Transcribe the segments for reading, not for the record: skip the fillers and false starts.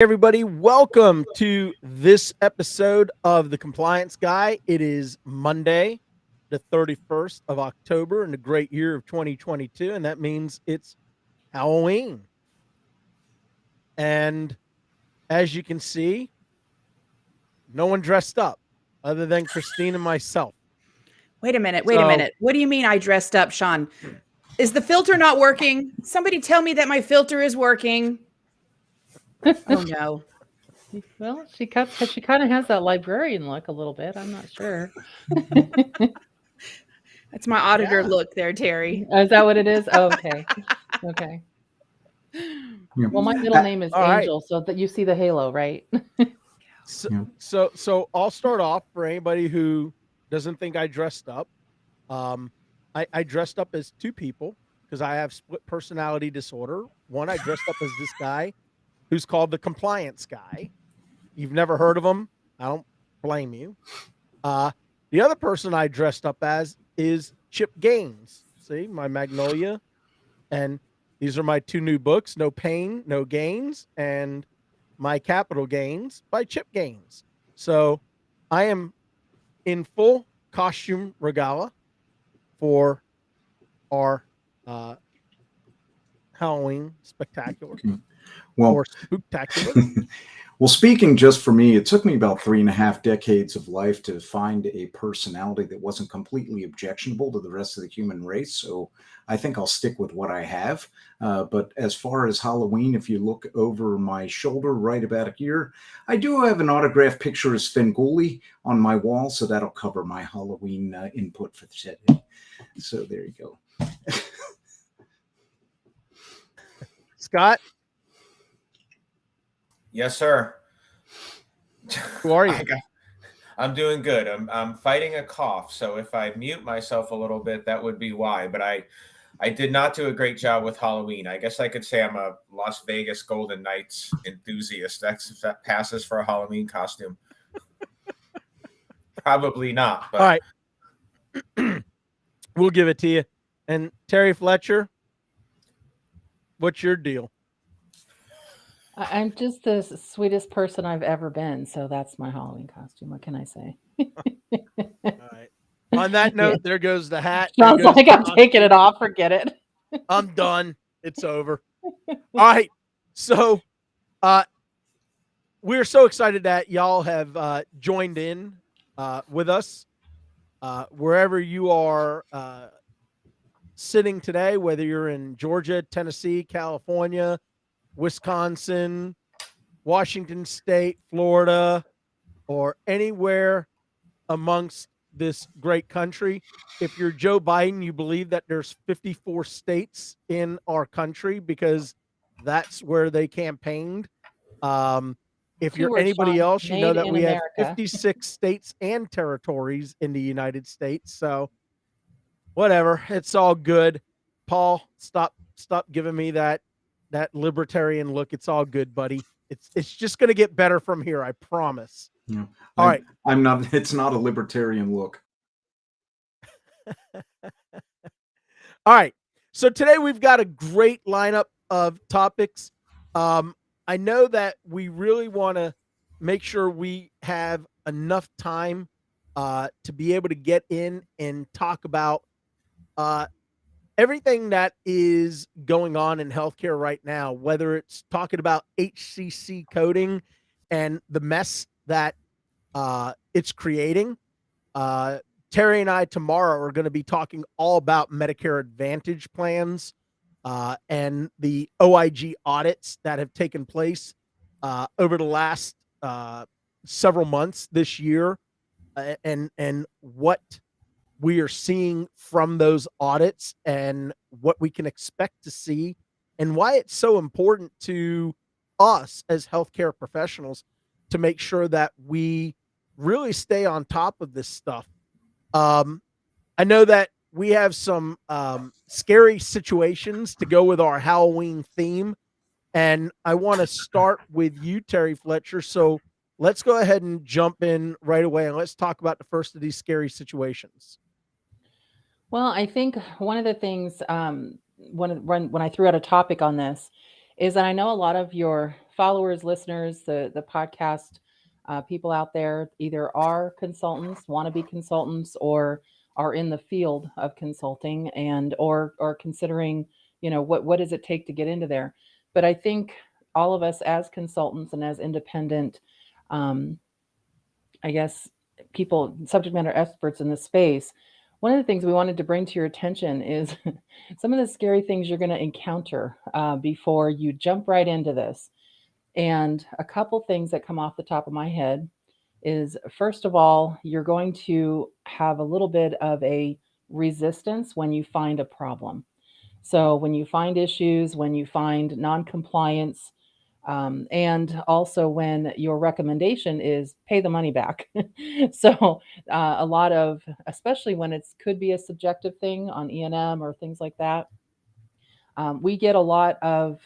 Everybody, welcome to this episode of the Compliance Guy. It is Monday, the 31st of October in the great year of 2022, and that means it's Halloween. And as you can see, no one dressed up other than Christine and myself. Wait a minute. What do you mean I dressed up, Sean? Is the filter not working? Somebody tell me that my filter is working. Oh no. Well, she kind of has that librarian look a little bit. I'm not sure. That's my auditor look there, Terry. Oh, is that what it is? Oh, okay. Okay. Well, my middle name is Angel, so that you see the halo, right? So I'll start off for anybody who doesn't think I dressed up. I dressed up as two people because I have split personality disorder. One, I dressed up as this guy who's called the Compliance Guy. You've never heard of him. I don't blame you. The other person I dressed up as is Chip Gaines. See, my Magnolia. And these are my two new books, No Pain, No Gains, and My Capital Gains by Chip Gaines. So I am in full costume regala for our Halloween spectacular. Well, or spooktacular. Well, speaking just for me, it took me about 3.5 decades of life to find a personality that wasn't completely objectionable to the rest of the human race. So I think I'll stick with what I have. But as far as Halloween, if you look over my shoulder right about here, I do have an autographed picture of Svengoolie on my wall. So that'll cover my Halloween input for today. So there you go. Scott? Yes, sir. Who are you? I'm doing good. I'm fighting a cough, so if I mute myself a little bit, that would be why. But I did not do a great job with Halloween. I guess I could say I'm a Las Vegas Golden Knights enthusiast. That passes for a Halloween costume. Probably not. But. All right. We'll give it to you. And Terry Fletcher, what's your deal? I'm just the sweetest person I've ever been, so that's my Halloween costume. What can I say? All right. On that note, there goes the hat. Sounds like I'm taking it off. Forget it. I'm done. It's over. All right. So we're so excited that y'all have joined in with us. Wherever you are sitting today, whether you're in Georgia, Tennessee, California, Wisconsin, Washington State, Florida, or anywhere amongst this great country. If you're Joe Biden, you believe that there's 54 states in our country because that's where they campaigned. If you're anybody else, you know that we have 56 states and territories in the United States. So whatever, it's all good. Paul, stop giving me that libertarian look. It's all good, buddy. It's just going to get better from here. I promise. Yeah. All right. I'm not, it's not a libertarian look. All right. So today we've got a great lineup of topics. I know that we really want to make sure we have enough time to be able to get in and talk about everything that is going on in healthcare right now, whether it's talking about HCC coding and the mess that it's creating. Terry and I tomorrow are going to be talking all about Medicare Advantage plans and the OIG audits that have taken place over the last several months this year, and what we are seeing from those audits and what we can expect to see, and why it's so important to us as healthcare professionals to make sure that we really stay on top of this stuff. I know that we have some scary situations to go with our Halloween theme, and I want to start with you, Terry Fletcher. So let's go ahead and jump in right away, and let's talk about the first of these scary situations. Well, I think one of the things when I threw out a topic on this is that I know a lot of your followers, listeners, the podcast people out there either are consultants, want to be consultants, or are in the field of consulting, and or considering, what does it take to get into there. But I think all of us as consultants and as independent, I guess, people, subject matter experts in this space, one of the things we wanted to bring to your attention is some of the scary things you're going to encounter before you jump right into this. And a couple things that come off the top of my head is, first of all, you're going to have a little bit of a resistance when you find a problem. So when you find issues, when you find non-compliance, and also when your recommendation is pay the money back. So a lot of, especially when it could be a subjective thing on E&M or things like that, we get a lot of,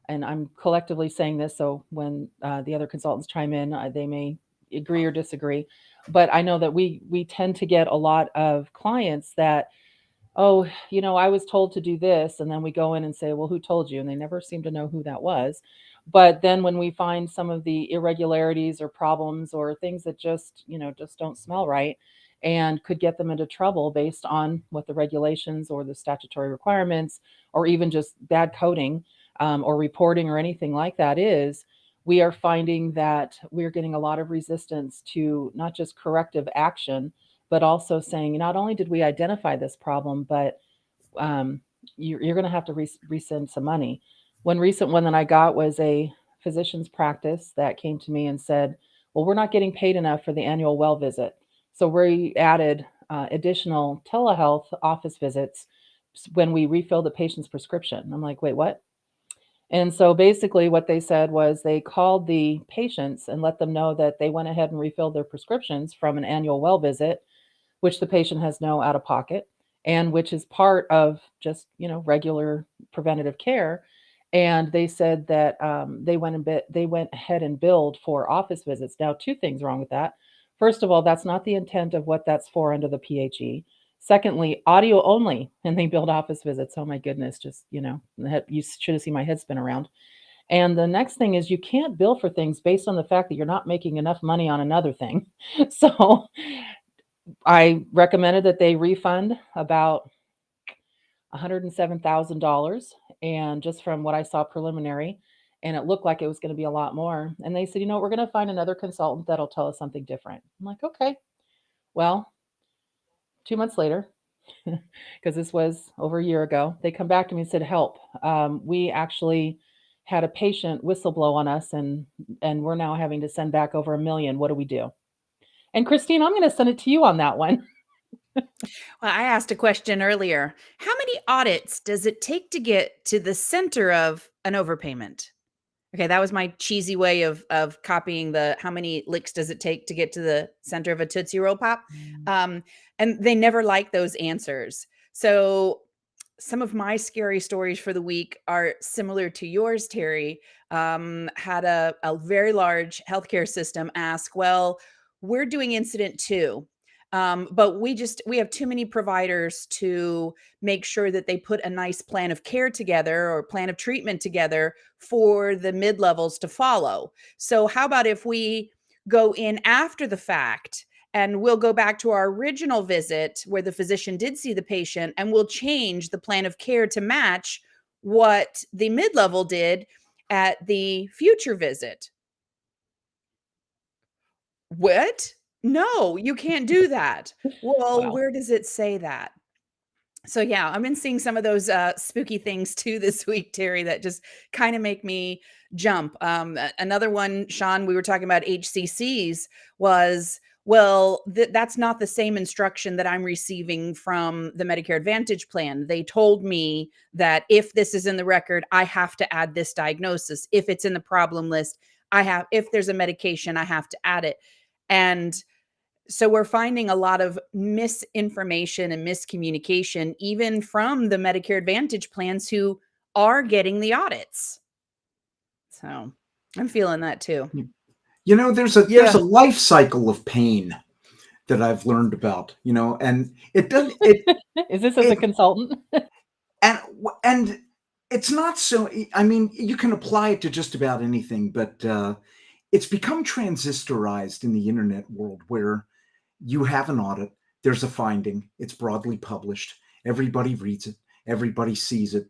and I'm collectively saying this, so when the other consultants chime in, they may agree or disagree, but I know that we tend to get a lot of clients that, oh, I was told to do this, and then we go in and say, well, who told you? And they never seem to know who that was. But then when we find some of the irregularities or problems or things that just don't smell right and could get them into trouble based on what the regulations or the statutory requirements or even just bad coding or reporting or anything like that is, we are finding that we're getting a lot of resistance to not just corrective action, but also saying, not only did we identify this problem, but you're going to have to resend some money. One recent one that I got was a physician's practice that came to me and said, well, we're not getting paid enough for the annual well visit. So we added additional telehealth office visits when we refill the patient's prescription. I'm like, wait, what? And so basically what they said was they called the patients and let them know that they went ahead and refilled their prescriptions from an annual well visit, which the patient has no out of pocket, and which is part of just, regular preventative care. And they said that they went ahead and billed for office visits. Now, two things wrong with that. First of all, that's not the intent of what that's for under the PHE. Secondly, audio only, and they billed office visits. Oh my goodness, just, you should have seen my head spin around. And the next thing is you can't bill for things based on the fact that you're not making enough money on another thing. So I recommended that they refund about $107,000, and just from what I saw preliminary, and it looked like it was going to be a lot more. And they said, we're going to find another consultant that'll tell us something different. I'm like, okay. Well, 2 months later, because this was over a year ago, they come back to me and said, help. We actually had a patient whistleblow on us, and we're now having to send back over $1 million. What do we do? And Christine, I'm going to send it to you on that one. Well, I asked a question earlier. How many audits does it take to get to the center of an overpayment? Okay, that was my cheesy way of copying the how many licks does it take to get to the center of a Tootsie Roll Pop? And they never like those answers. So some of my scary stories for the week are similar to yours, Terry. Had a very large healthcare system ask, well, we're doing incident 2. But we have too many providers to make sure that they put a nice plan of care together or plan of treatment together for the mid-levels to follow. So how about if we go in after the fact and we'll go back to our original visit where the physician did see the patient, and we'll change the plan of care to match what the mid-level did at the future visit. What? No, you can't do that. Well, Wow. where does it say that? So yeah, I've been seeing some of those spooky things too this week, Terry, that just kind of make me jump. Another one, Sean, we were talking about HCCs was, well, that's not the same instruction that I'm receiving from the Medicare Advantage plan. They told me that if this is in the record, I have to add this diagnosis. If it's in the problem list, if there's a medication, I have to add it. And so we're finding a lot of misinformation and miscommunication, even from the Medicare Advantage plans who are getting the audits. So I'm feeling that too. There's a life cycle of pain that I've learned about, and it doesn't. Is this as a consultant? And It's not so. I mean, you can apply it to just about anything, but it's become transistorized in the internet world where you have an audit, there's a finding, it's broadly published, everybody reads it, everybody sees it,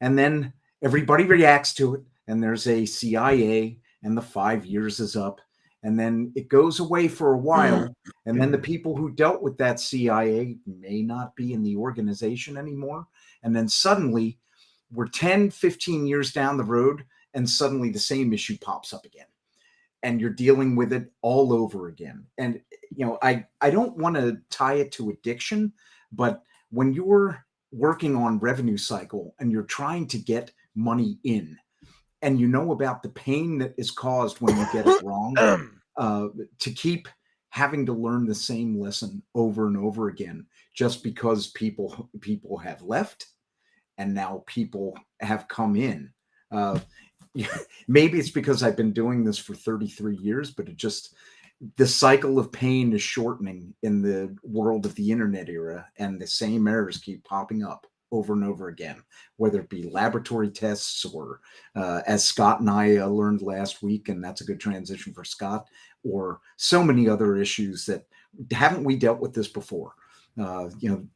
and then everybody reacts to it, and there's a CIA, and the 5 years is up, and then it goes away for a while, and then the people who dealt with that CIA may not be in the organization anymore, and then suddenly we're 10, 15 years down the road, and suddenly the same issue pops up again. And you're dealing with it all over again. And I don't want to tie it to addiction, but when you're working on revenue cycle and you're trying to get money in, and you know about the pain that is caused when you get it wrong, to keep having to learn the same lesson over and over again, just because people have left and now people have come in. Maybe it's because I've been doing this for 33 years, but the cycle of pain is shortening in the world of the internet era, and the same errors keep popping up over and over again, whether it be laboratory tests or, as Scott and I learned last week, and that's a good transition for Scott, or so many other issues that haven't we dealt with this before?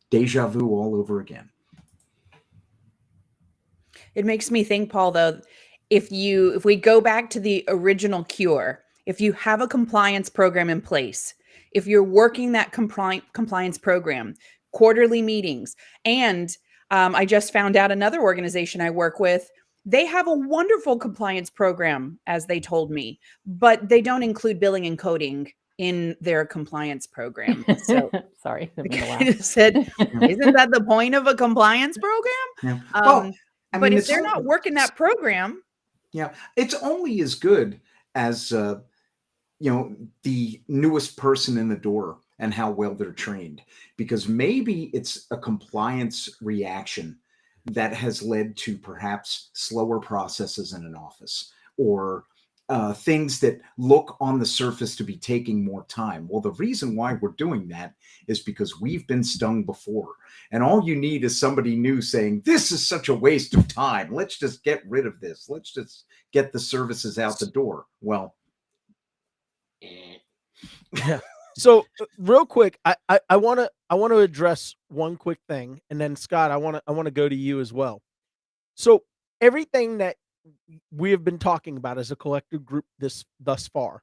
Deja vu all over again. It makes me think, Paul, though, if we go back to the original cure, if you have a compliance program in place, if you're working that compliance program, quarterly meetings, and I just found out another organization I work with, they have a wonderful compliance program, as they told me, but they don't include billing and coding in their compliance program. So sorry, I kind of said, isn't that the point of a compliance program? Yeah. Well, but if they're not working that program, it's only as good as the newest person in the door and how well they're trained, because maybe it's a compliance reaction that has led to perhaps slower processes in an office, or things that look on the surface to be taking more time. Well, the reason why we're doing that is because we've been stung before. And all you need is somebody new saying, this is such a waste of time. Let's just get rid of this. Let's just get the services out the door. Well, yeah. So real quick, I want to address one quick thing, and then Scott, I want to go to you as well. So everything that we have been talking about as a collective group thus far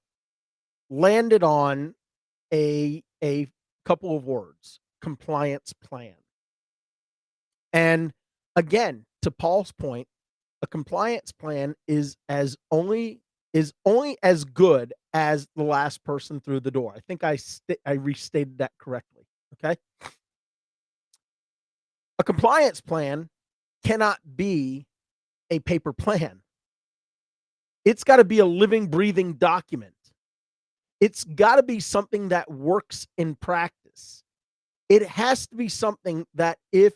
landed on a couple of words: compliance plan. And again, to Paul's point, a compliance plan is only as good as the last person through the door. I think I restated that correctly. Okay. A compliance plan cannot be a paper plan. It's got to be a living, breathing document. It's got to be something that works in practice. It has to be something that if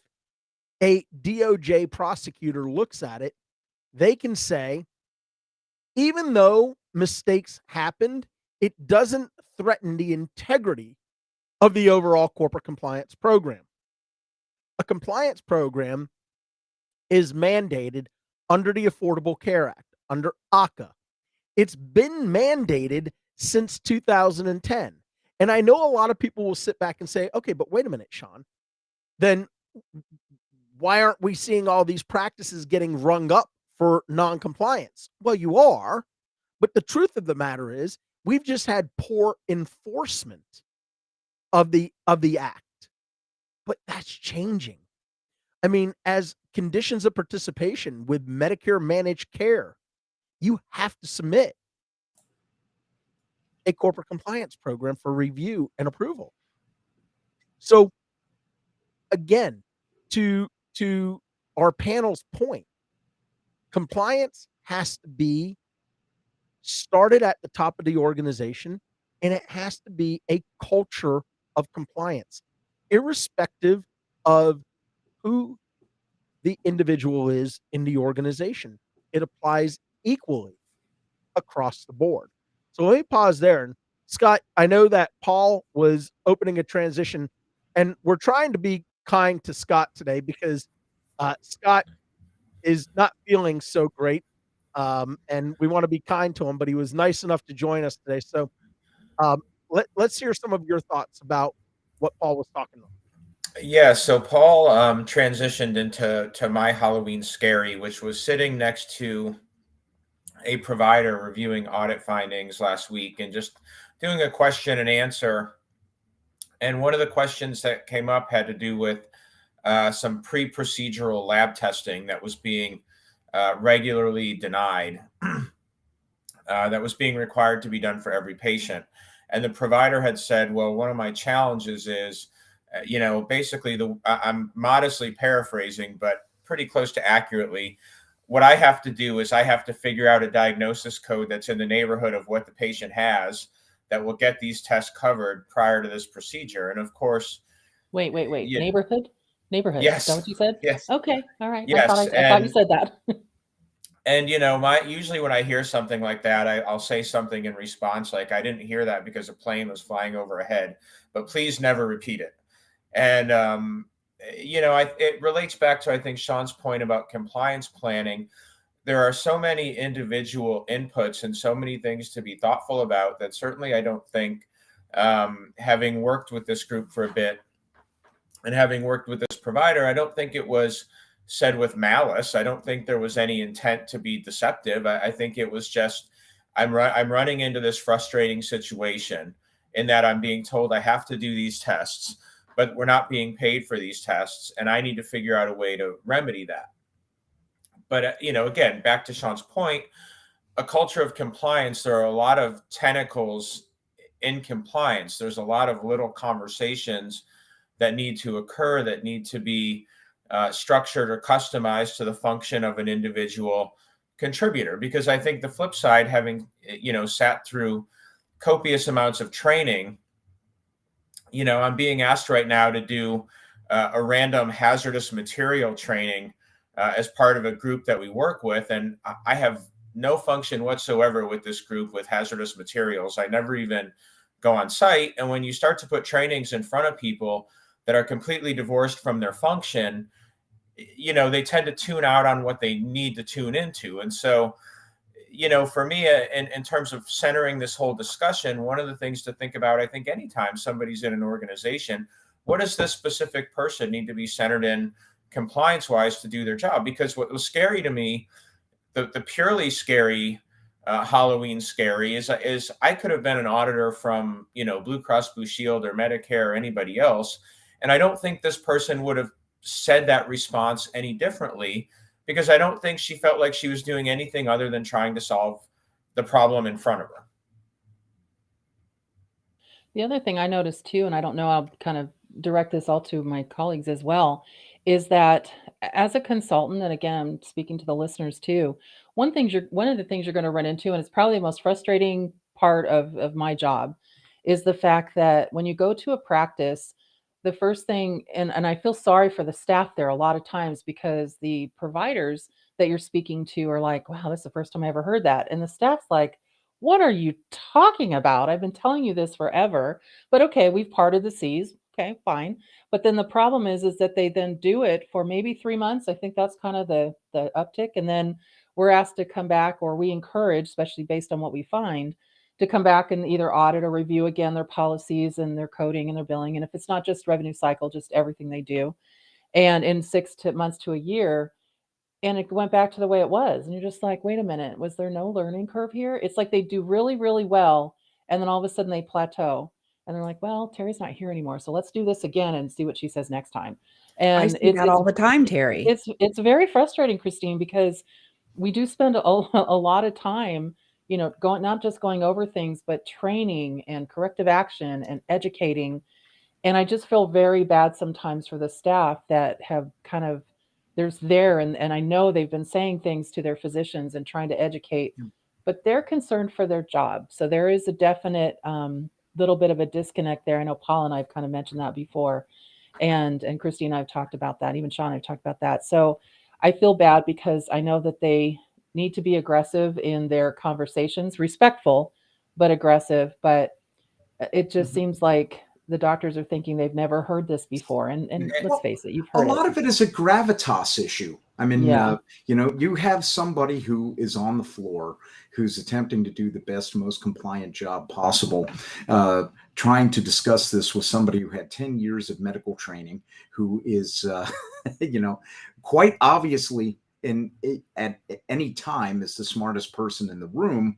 a DOJ prosecutor looks at it, they can say, even though mistakes happened, it doesn't threaten the integrity of the overall corporate compliance program. A compliance program is mandated under the Affordable Care Act, under ACA. It's been mandated since 2010. And I know a lot of people will sit back and say, okay, but wait a minute, Sean, then why aren't we seeing all these practices getting rung up for non-compliance? Well, you are, but the truth of the matter is we've just had poor enforcement of the act. But that's changing. I mean, as conditions of participation with Medicare managed care, you have to submit a corporate compliance program for review and approval. So again, to our panel's point, compliance has to be started at the top of the organization, and it has to be a culture of compliance, irrespective of who the individual is in the organization. It applies equally across the board. So let me pause there. And Scott, I know that Paul was opening a transition, and we're trying to be kind to Scott today because Scott, is not feeling so great. And we want to be kind to him, but he was nice enough to join us today. So let's hear some of your thoughts about what Paul was talking about. Yeah, so Paul transitioned into my Halloween Scary, which was sitting next to a provider reviewing audit findings last week and just doing a question and answer. And one of the questions that came up had to do with some pre-procedural lab testing that was being regularly denied, that was being required to be done for every patient. And the provider had said, well, one of my challenges is, basically I'm modestly paraphrasing, but pretty close to accurately, what I have to do is I have to figure out a diagnosis code that's in the neighborhood of what the patient has that will get these tests covered prior to this procedure. And of course, Wait. Yeah. Neighborhood? Yes. Is that what you said? Yes. Okay. All right. Yes. I thought you said that. And usually when I hear something like that, I'll say something in response like, I didn't hear that because a plane was flying overhead, but please never repeat it. And it relates back to, I think, Sean's point about compliance planning. There are so many individual inputs and so many things to be thoughtful about that certainly I don't think, having worked with this group for a bit and having worked with this provider, I don't think it was said with malice. I don't think there was any intent to be deceptive. I think it was just, I'm running into this frustrating situation in that I'm being told I have to do these tests, but we're not being paid for these tests, and I need to figure out a way to remedy that. But, again, back to Sean's point, a culture of compliance, there are a lot of tentacles in compliance. There's a lot of little conversations that need to occur, that need to be structured or customized to the function of an individual contributor. Because I think the flip side, having, sat through copious amounts of training, I'm being asked right now to do a random hazardous material training as part of a group that we work with. And I have no function whatsoever with this group with hazardous materials. I never even go on site. And when you start to put trainings in front of people that are completely divorced from their function, they tend to tune out on what they need to tune into. And so, for me, in terms of centering this whole discussion, one of the things to think about, I think, anytime somebody's in an organization, what does this specific person need to be centered in compliance-wise to do their job? Because what was scary to me, the purely scary Halloween Scary is I could have been an auditor from, Blue Cross Blue Shield or Medicare or anybody else. And I don't think this person would have said that response any differently, because I don't think she felt like she was doing anything other than trying to solve the problem in front of her. The other thing I noticed too, and I don't know, I'll kind of direct this all to my colleagues as well, is that as a consultant, and again, I'm speaking to the listeners too, one of the things you're going to run into, and it's probably the most frustrating part of my job, is the fact that when you go to a practice, the first thing, and I feel sorry for the staff there a lot of times, because the providers that you're speaking to are like, wow, that's the first time I ever heard that. And the staff's like, what are you talking about? I've been telling you this forever, but okay, we've parted the seas. Okay, fine. But then the problem is that they then do it for maybe 3 months. I think that's kind of the uptick. And then we're asked to come back, or we encourage, especially based on what we find, to come back and either audit or review again their policies and their coding and their billing. And if it's not just revenue cycle, just everything they do. And in 6 months to a year, and it went back to the way it was. And you're just like, wait a minute, was there no learning curve here? It's like they do really, really well, and then all of a sudden they plateau. And they're like, well, Terry's not here anymore, so let's do this again and see what she says next time. I And see that all the time, Terry. It's very frustrating, Christine, because we do spend a lot of time, not just going over things, but training and corrective action and educating. And I just feel very bad sometimes for the staff that have kind of, and I know they've been saying things to their physicians and trying to educate, but they're concerned for their job. So there is a definite little bit of a disconnect there. I know Paul and I've kind of mentioned that before, and Christine and I've talked about that. Even Sean and I've talked about that. So I feel bad because I know that they need to be aggressive in their conversations, respectful, but aggressive. But it just seems like the doctors are thinking they've never heard this before. And let's Well, face it, you've a heard lot it. of it is a gravitas issue. I mean, Yeah. you have somebody who is on the floor who's attempting to do the best, most compliant job possible, trying to discuss this with somebody who had 10 years of medical training, who is, quite obviously at any time is the smartest person in the room,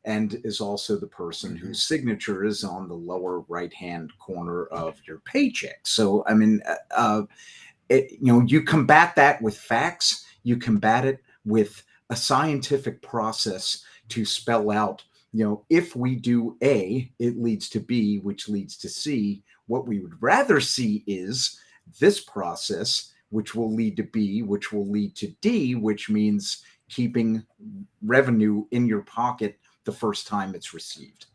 and is also the person whose signature is on the lower right-hand corner of your paycheck. So, I mean, you combat that with facts. You combat it with a scientific process to spell out, if we do A, it leads to B, which leads to C. What we would rather see is this process, which will lead to B, which will lead to D, which means keeping revenue in your pocket the first time it's received.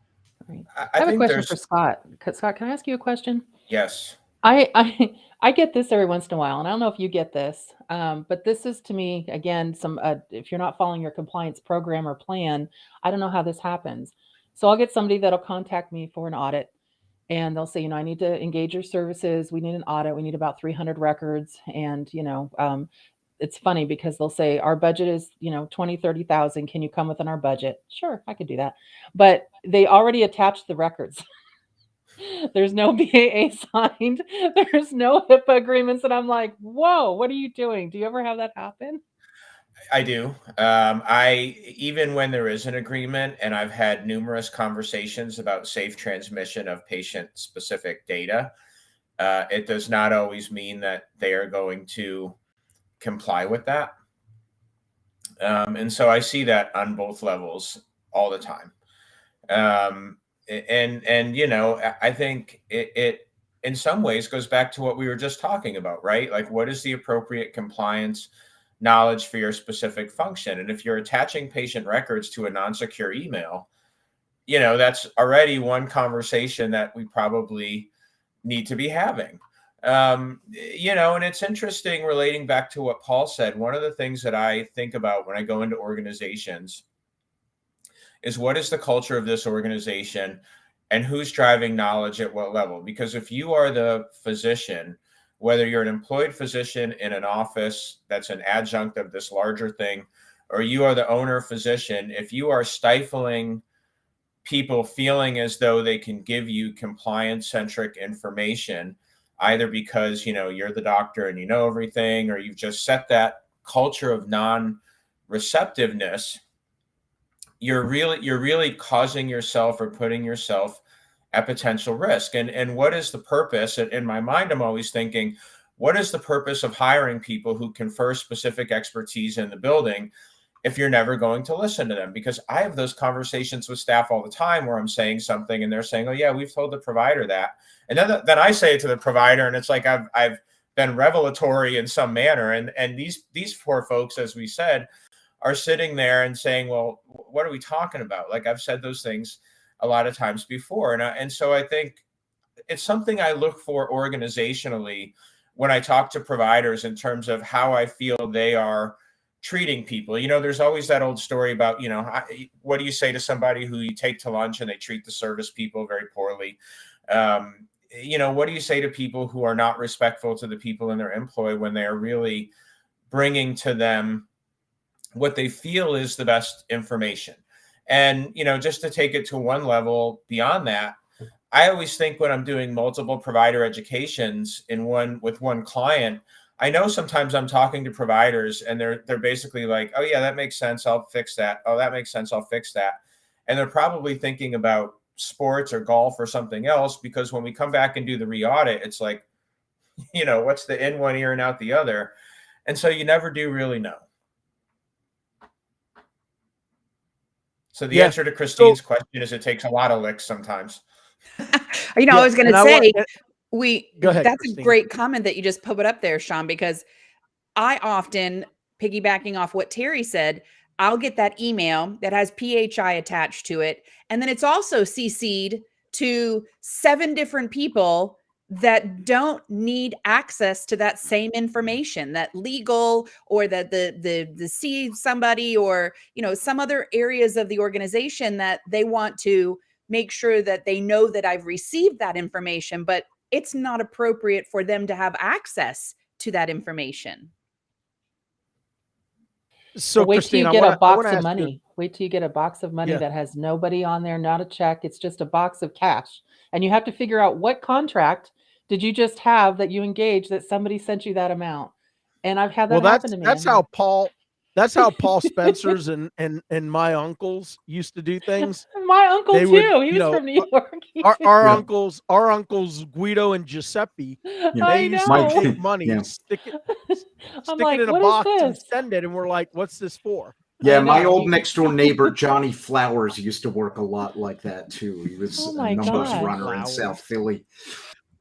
Right. I I have a think question there's for Scott. Scott, can I ask you a question? yes. I get this every once in a while, and I don't know if you get this, but this is to me again some if you're not following your compliance program or plan, I don't know how this happens. So I'll get somebody that'll contact me for an audit, and they'll say, I need to engage your services. We need an audit. We need about 300 records, and it's funny because they'll say our budget is 20, 30,000. Can you come within our budget? Sure, I could do that, but they already attached the records. There's no BAA signed. There's no HIPAA agreements. And I'm like, whoa, what are you doing? Do you ever have that happen? I do. Even when there is an agreement, and I've had numerous conversations about safe transmission of patient-specific data, it does not always mean that they are going to comply with that. And so I see that on both levels all the time. I think it in some ways goes back to what we were just talking about, right? Like, what is the appropriate compliance knowledge for your specific function? And if you're attaching patient records to a non-secure email, that's already one conversation that we probably need to be having. And it's interesting, relating back to what Paul said. One of the things that I think about when I go into organizations is, what is the culture of this organization and who's driving knowledge at what level? Because if you are the physician, whether you're an employed physician in an office that's an adjunct of this larger thing, or you are the owner physician, if you are stifling people feeling as though they can give you compliance-centric information, either because, you're the doctor and you know everything, or you've just set that culture of non-receptiveness, you're really causing yourself or putting yourself at potential risk. And what is the purpose? In my mind, I'm always thinking, what is the purpose of hiring people who confer specific expertise in the building if you're never going to listen to them? Because I have those conversations with staff all the time where I'm saying something and they're saying, oh yeah, we've told the provider that. And then I say it to the provider, and it's like I've been revelatory in some manner. And these poor folks, as we said, are sitting there and saying, well, what are we talking about? Like, I've said those things a lot of times before. And so I think it's something I look for organizationally when I talk to providers, in terms of how I feel they are treating people. There's always that old story about, what do you say to somebody who you take to lunch and they treat the service people very poorly? What do you say to people who are not respectful to the people in their employ when they are really bringing to them what they feel is the best information? And, just to take it to one level beyond that, I always think, when I'm doing multiple provider educations with one client, I know sometimes I'm talking to providers and they're basically like, oh yeah, that makes sense, I'll fix that. Oh, that makes sense, I'll fix that. And they're probably thinking about sports or golf or something else, because when we come back and do the re-audit, it's like, what's the in one ear and out the other? And so you never do really know. So the answer to Christine's question is, it takes a lot of licks sometimes. I was going to say, Go ahead, that's Christine. a great comment that you just put up there, Sean, because I often, piggybacking off what Terry said, I'll get that email that has PHI attached to it. And then it's also CC'd to 7 different people that don't need access to that same information, that legal, or that the C somebody, or, some other areas of the organization that they want to make sure that they know that I've received that information, but it's not appropriate for them to have access to that information. So, Wait till Christine, you I get want a to box of ask you. money. Wait till you get a box of money Yeah. that has nobody on there, not a check. It's just a box of cash. And you have to figure out what contract did you just have that you engaged that somebody sent you that amount. And I've had that Well, happen to me. that's how Paul Spencer's and my uncles used to do things. My uncle They too. would, He you was know, from New York. our Yeah. uncles Guido and Giuseppe, they I used to know. take money, Yeah. stick it I'm like, in a what is box and this? send it, and we're like, what's this for? Yeah, I my know. old next door neighbor Johnny Flowers used to work a lot like that too. He was Oh a my numbers God. runner in Flowers. South Philly.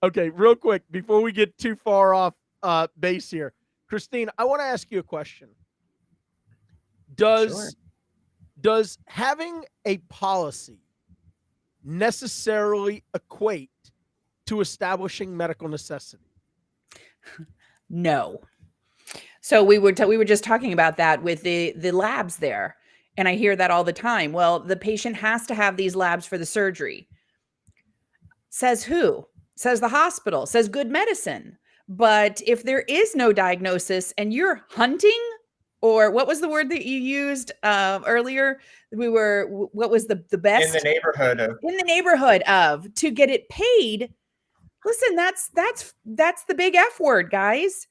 Okay, real quick before we get too far off base here, Christine, I want to ask you a question. Sure. Does having a policy necessarily equate to establishing medical necessity? No. So we were just talking about that with the labs there, and I hear that all the time. Well, the patient has to have these labs for the surgery. Says who? Says the hospital, says good medicine. But if there is no diagnosis and you're hunting, or what was the word that you used earlier? What was the best? In the neighborhood of In the neighborhood of to get it paid. Listen, that's the big F word, guys.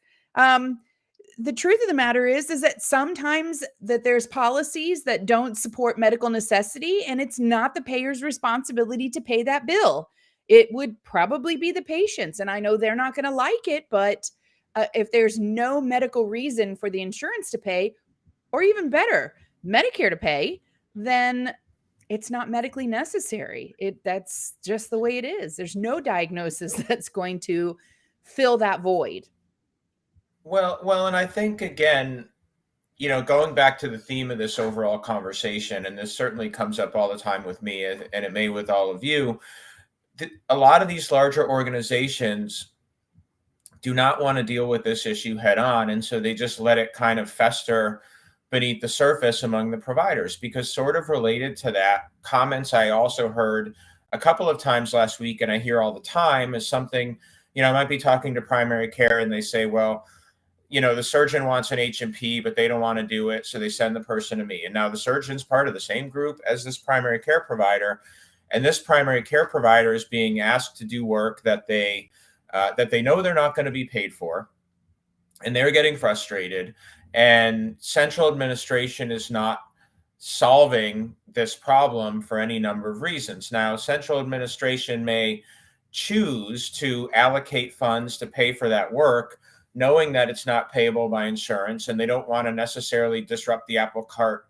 The truth of the matter is that sometimes that there's policies that don't support medical necessity, and it's not the payer's responsibility to pay that bill. It would probably be the patient's, and I know they're not going to like it, but if there's no medical reason for the insurance to pay, or even better, Medicare to pay, then it's not medically necessary. That's just the way it is. There's no diagnosis that's going to fill that void. well, and I think again, going back to the theme of this overall conversation, and this certainly comes up all the time with me, and it may with all of you, a lot of these larger organizations do not want to deal with this issue head on, and so they just let it kind of fester beneath the surface among the providers. Because sort of related to that, comments I also heard a couple of times last week, and I hear all the time, is something, I might be talking to primary care and they say, well, the surgeon wants an H&P, but they don't want to do it, so they send the person to me. And now the surgeon's part of the same group as this primary care provider, and this primary care provider is being asked to do work that they know they're not going to be paid for, and they're getting frustrated. And central administration is not solving this problem for any number of reasons. Now, central administration may choose to allocate funds to pay for that work, knowing that it's not payable by insurance, and they don't want to necessarily disrupt the apple cart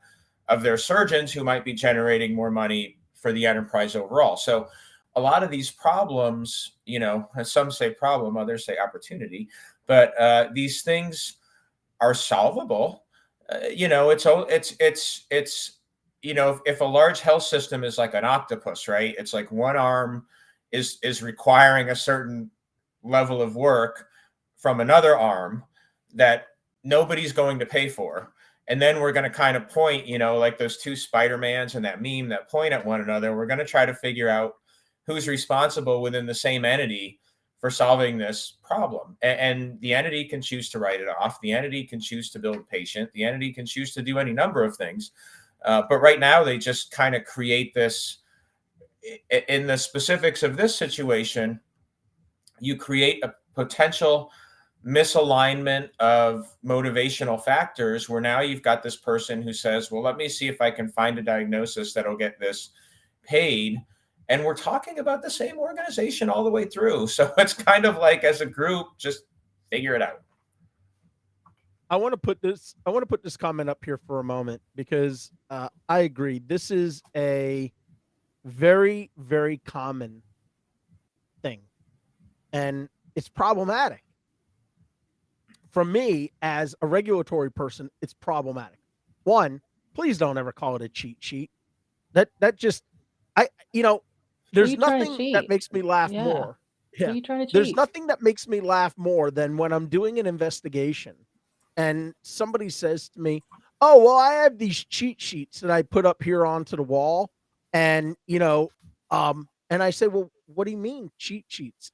of their surgeons who might be generating more money for the enterprise overall. So a lot of these problems, some say problem, others say opportunity, but these things are solvable. It's if a large health system is like an octopus, right? It's like one arm is requiring a certain level of work from another arm that nobody's going to pay for. And then we're going to kind of point, like those two Spider-Mans and that meme that point at one another. We're going to try to figure out who's responsible within the same entity for solving this problem. And the entity can choose to write it off. The entity can choose to bill the patient. The entity can choose to do any number of things. But right now, they just kind of create this. In the specifics of this situation, you create a potential misalignment of motivational factors where now you've got this person who says, well, let me see if I can find a diagnosis that'll get this paid. And we're talking about the same organization all the way through. So it's kind of like, as a group, just figure it out. I want to put this comment up here for a moment because I agree. This is a very, very common thing, and it's problematic. From me as a regulatory person, it's problematic. One, please don't ever call it a cheat sheet. That just, there's nothing that makes me laugh more. Yeah. You trying to cheat? There's nothing that makes me laugh more than when I'm doing an investigation and somebody says to me, oh, well, I have these cheat sheets that I put up here onto the wall, and, And I say, well, what do you mean cheat sheets?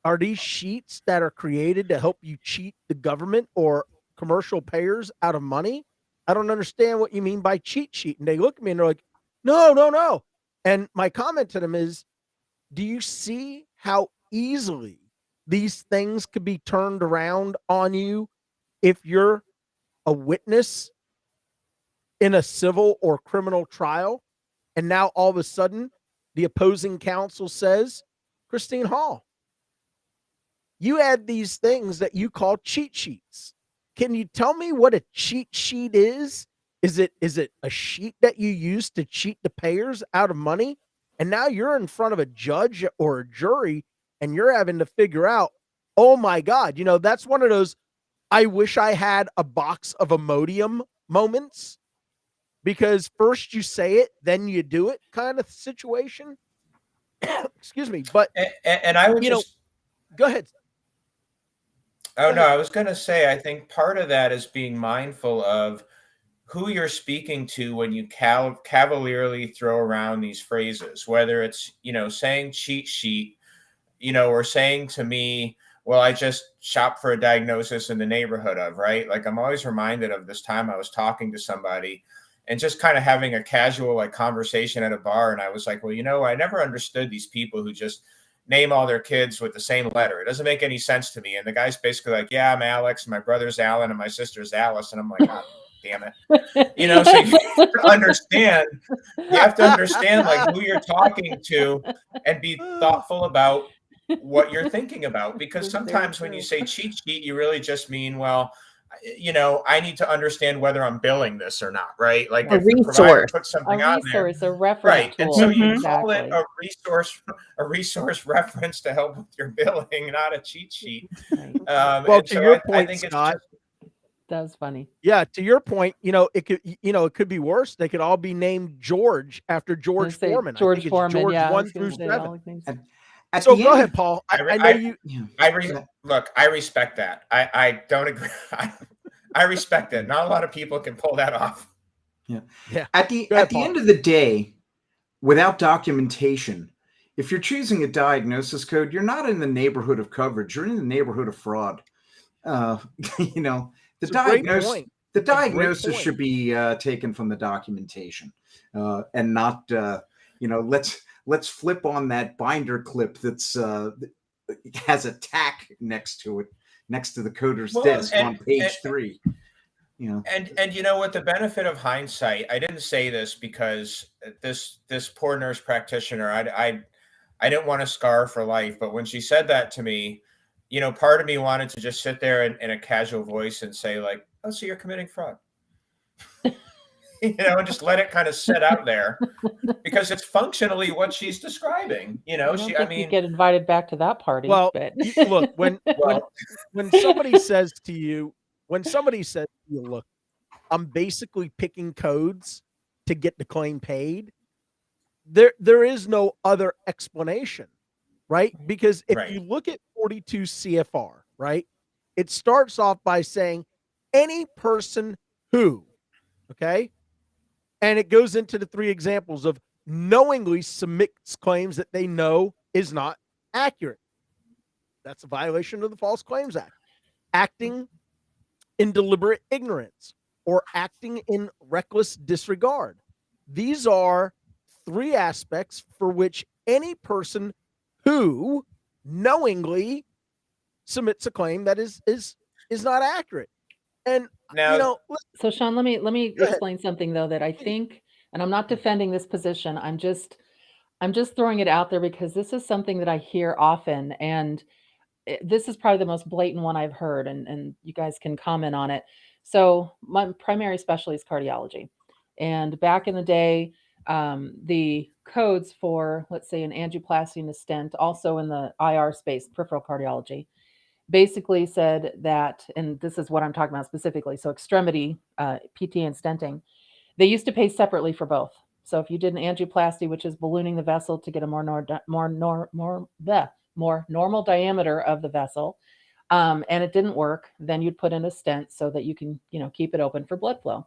Are these sheets that are created to help you cheat the government or commercial payers out of money? I don't understand what you mean by cheat sheet. And they look at me and they're like, no, no, no. And my comment to them is, do you see how easily these things could be turned around on you if you're a witness in a civil or criminal trial? And now all of a sudden, the opposing counsel says, Christine Hall, you had these things that you call cheat sheets. Can you tell me what a cheat sheet is? Is it a sheet that you use to cheat the payers out of money? And now you're in front of a judge or a jury and you're having to figure out, oh my God, that's one of those, I wish I had a box of Imodium moments, because first you say it, then you do it kind of situation. Excuse me. But, and I would just go ahead. Oh, no, I was going to say, I think part of that is being mindful of who you're speaking to when you cavalierly throw around these phrases, whether it's, saying cheat sheet, or saying to me, well, I just shopped for a diagnosis in the neighborhood of, right? Like, I'm always reminded of this time I was talking to somebody and just kind of having a casual conversation at a bar. And I was like, well, I never understood these people who just name all their kids with the same letter. It doesn't make any sense to me. And the guy's basically like, yeah, I'm Alex, and my brother's Alan, and my sister's Alice. And I'm like, God damn it. So you have to understand like who you're talking to and be thoughtful about what you're thinking about. Because sometimes when you say cheat sheet, you really just mean, well, I need to understand whether I'm billing this or not, right? Like a if the provider puts something on there, a reference right? tool. And so you call it a resource reference to help with your billing, not a cheat sheet. Right. Well, to your point, I think Scott, that's funny. Yeah, to your point, it could be worse. They could all be named George after George Foreman. George Foreman, George yeah, 1 through 7. At So go ahead, Paul. I know you. Look, I respect that. I don't agree. I respect it. Not a lot of people can pull that off. Yeah. At the end of the day, without documentation, if you're choosing a diagnosis code, you're not in the neighborhood of coverage. You're in the neighborhood of fraud. The diagnosis should be taken from the documentation, and not let's flip on that binder clip that's has a tack next to it, next to the coder's desk on page 3. And with the benefit of hindsight, I didn't say this because this poor nurse practitioner, I didn't want to scar for life, but when she said that to me, part of me wanted to just sit there in a casual voice and say like, oh, so you're committing fraud. And just let it kind of sit out there, because it's functionally what she's describing. You get invited back to that party. Well, but... look, when somebody says to you, look, I'm basically picking codes to get the claim paid, there is no other explanation, right? Because if you look at 42 CFR, right, it starts off by saying any person who, okay? And it goes into the 3 examples of knowingly submits claims that they know is not accurate. That's a violation of the False Claims Act. Acting in deliberate ignorance or acting in reckless disregard. These are 3 aspects for which any person who knowingly submits a claim that is not accurate. And now, so Sean, let me explain something though that I think, and I'm not defending this position. I'm just throwing it out there because this is something that I hear often, and this is probably the most blatant one I've heard, and you guys can comment on it. So my primary specialty is cardiology, and back in the day, the codes for, let's say, an angioplasty and a stent, also in the IR space, peripheral cardiology, basically said that, and this is what I'm talking about specifically, so extremity, PT and stenting, they used to pay separately for both. So if you did an angioplasty, which is ballooning the vessel to get a more normal diameter of the vessel, and it didn't work, then you'd put in a stent so that you can, keep it open for blood flow.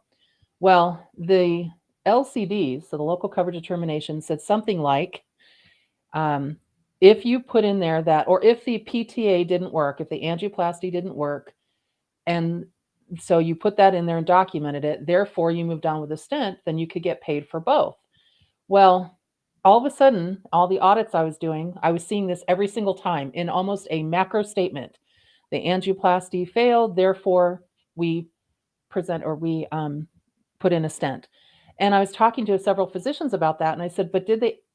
Well, the LCDs, so the local coverage determination, said something like If you put in there that, or if the PTA didn't work, if the angioplasty didn't work, and so you put that in there and documented it, therefore you moved on with a stent, then you could get paid for both. Well, all of a sudden, all the audits I was doing, I was seeing this every single time in almost a macro statement. The angioplasty failed, therefore we present, or we put in a stent. And I was talking to several physicians about that, and I said, but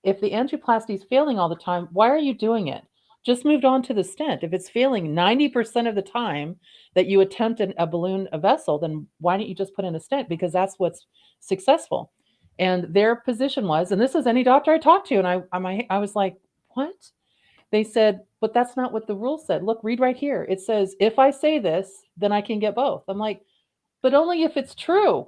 if the angioplasty is failing all the time, why are you doing it? Just moved on to the stent. If it's failing 90% of the time that you attempt a balloon, a vessel, then why don't you just put in a stent? Because that's what's successful. And their position was, and this is any doctor I talked to, and I was like, what? They said, but that's not what the rule said. Look, read right here. It says, if I say this, then I can get both. I'm like, but only if it's true.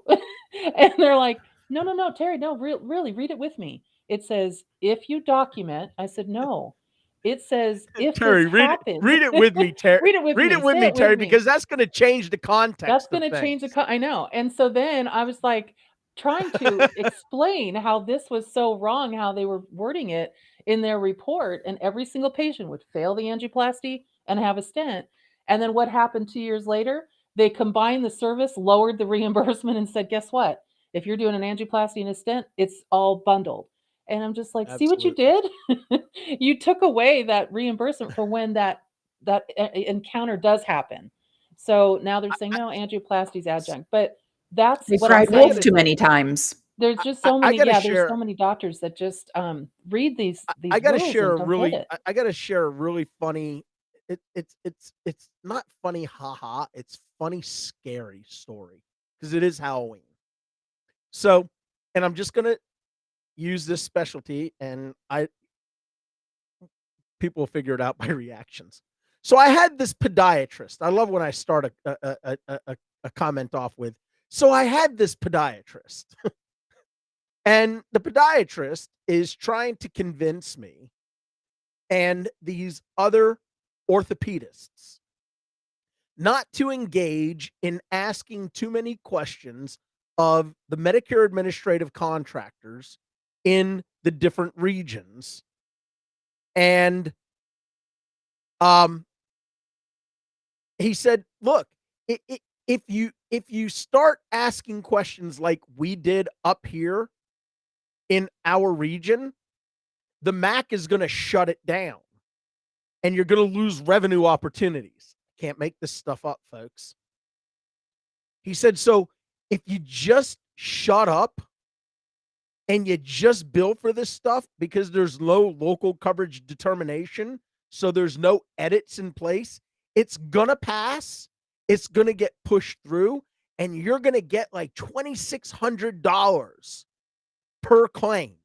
And they're like, no, Terry, no, really, read it with me. It says, if you document. I said, no. It says, if Terry, this happens. read it with me, Terry. Read it with me. Read it with Say me, it Terry, with me. because that's going to change the context. That's going to change the I know. And so then I was like trying to explain how this was so wrong, how they were wording it in their report, and every single patient would fail the angioplasty and have a stent. And then what happened 2 years later? They combined the service, lowered the reimbursement, and said, guess what? If you're doing an angioplasty and a stent, it's all bundled. And I'm just like, see what you did? You took away that reimbursement for when that encounter does happen. So now they're saying, no, angioplasty is adjunct. But that's They what cried I'm saying. wolf too many times. There's just so many, there's so many doctors that just read these I got to rules share and a don't really, get it. I got to share a really funny. It's not funny, haha. It's funny, scary story because it is Halloween. So, and I'm just gonna use this specialty, and people will figure it out by reactions. So I had this podiatrist. I love when I start a comment off with, so I had this podiatrist. And the podiatrist is trying to convince me and these other orthopedists not to engage in asking too many questions of the Medicare administrative contractors in the different regions. And he said, look, if you start asking questions like we did up here in our region, the MAC is going to shut it down and you're going to lose revenue opportunities. Can't make this stuff up, folks. He said, so if you just shut up and you just bill for this stuff because there's low local coverage determination, so there's no edits in place, it's going to pass, it's going to get pushed through, and you're going to get like $2,600 per claim,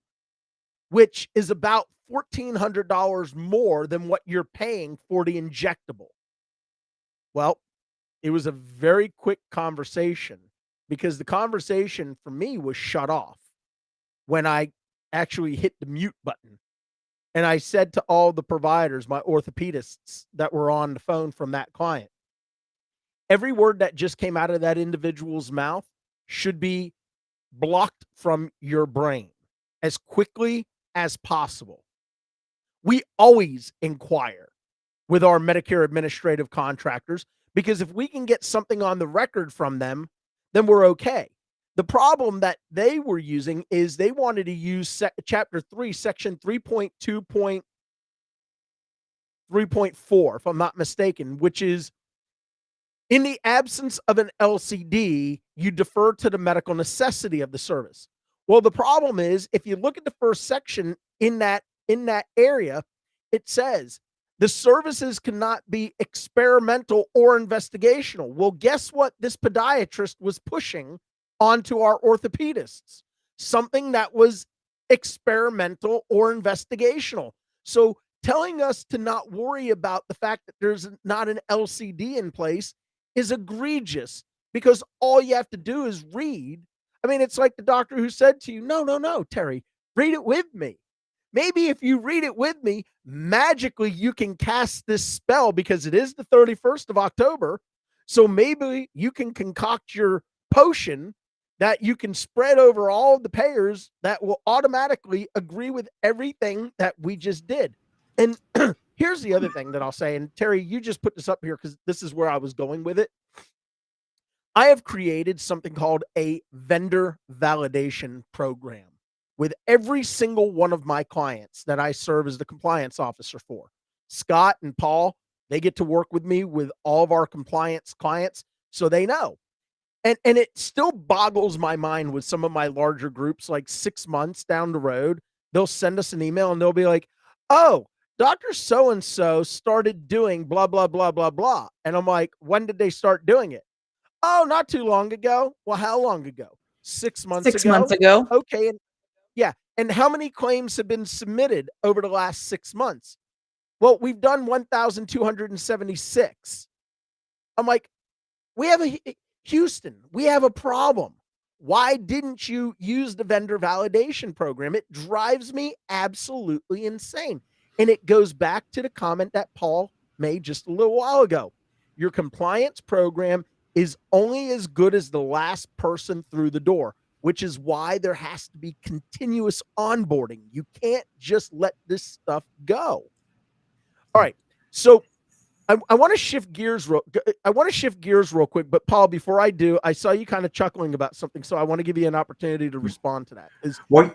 which is about $1,400 more than what you're paying for the injectable. Well, it was a very quick conversation because the conversation for me was shut off when I actually hit the mute button. And I said to all the providers, my orthopedists that were on the phone from that client, every word that just came out of that individual's mouth should be blocked from your brain as quickly as possible. We always inquire with our Medicare administrative contractors because if we can get something on the record from them, then we're okay. The problem that they were using is they wanted to use Chapter 3, Section 3.2.3.4, if I'm not mistaken, which is in the absence of an LCD, you defer to the medical necessity of the service. Well, the problem is if you look at the first section in that area, it says the services cannot be experimental or investigational. Well, guess what this podiatrist was pushing onto our orthopedists? Something that was experimental or investigational. So telling us to not worry about the fact that there's not an LCD in place is egregious because all you have to do is read. I mean, it's like the doctor who said to you, no, Terry, read it with me. Maybe if you read it with me, magically you can cast this spell because it is the 31st of October. So maybe you can concoct your potion that you can spread over all of the payers that will automatically agree with everything that we just did. And here's the other thing that I'll say, and Terry, you just put this up here because this is where I was going with it. I have created something called a vendor validation program with every single one of my clients that I serve as the compliance officer for. Scott and Paul, they get to work with me with all of our compliance clients, so they know. And it still boggles my mind with some of my larger groups, like 6 months down the road, they'll send us an email and they'll be like, oh, Dr. So-and-so started doing blah, blah, blah, blah, blah. And I'm like, when did they start doing it? Oh, not too long ago. Well, how long ago? 6 months ago. 6 months ago. Okay. And yeah. And how many claims have been submitted over the last 6 months? Well, we've done 1,276. I'm like, Houston, we have a problem. Why didn't you use the vendor validation program? It drives me absolutely insane. And it goes back to the comment that Paul made just a little while ago. Your compliance program is only as good as the last person through the door, which is why there has to be continuous onboarding. You can't just let this stuff go. All right. So I want to shift gears real quick, but Paul, before I do, I saw you kind of chuckling about something, so I want to give you an opportunity to respond to that.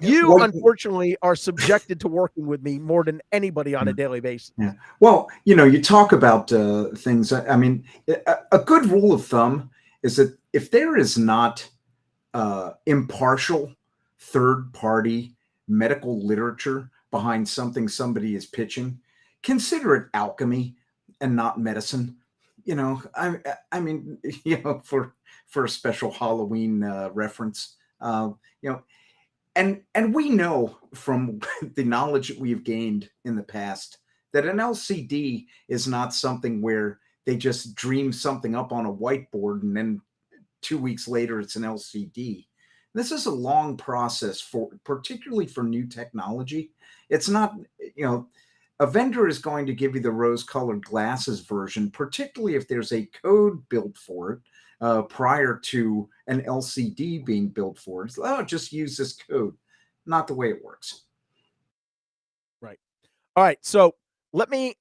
You unfortunately are subjected to working with me more than anybody on a daily basis. Yeah. Well, you talk about things. I mean, a good rule of thumb is that if there is not impartial third-party medical literature behind something somebody is pitching, consider it alchemy and not medicine. I mean, for a special Halloween reference, and we know from the knowledge that we've gained in the past that an LCD is not something where they just dream something up on a whiteboard and then 2 weeks later it's an LCD. This is a long process particularly for new technology. It's not, a vendor is going to give you the rose-colored glasses version, particularly if there's a code built for it prior to an LCD being built for it. It's, just use this code. Not the way it works. Right. All right. So let me,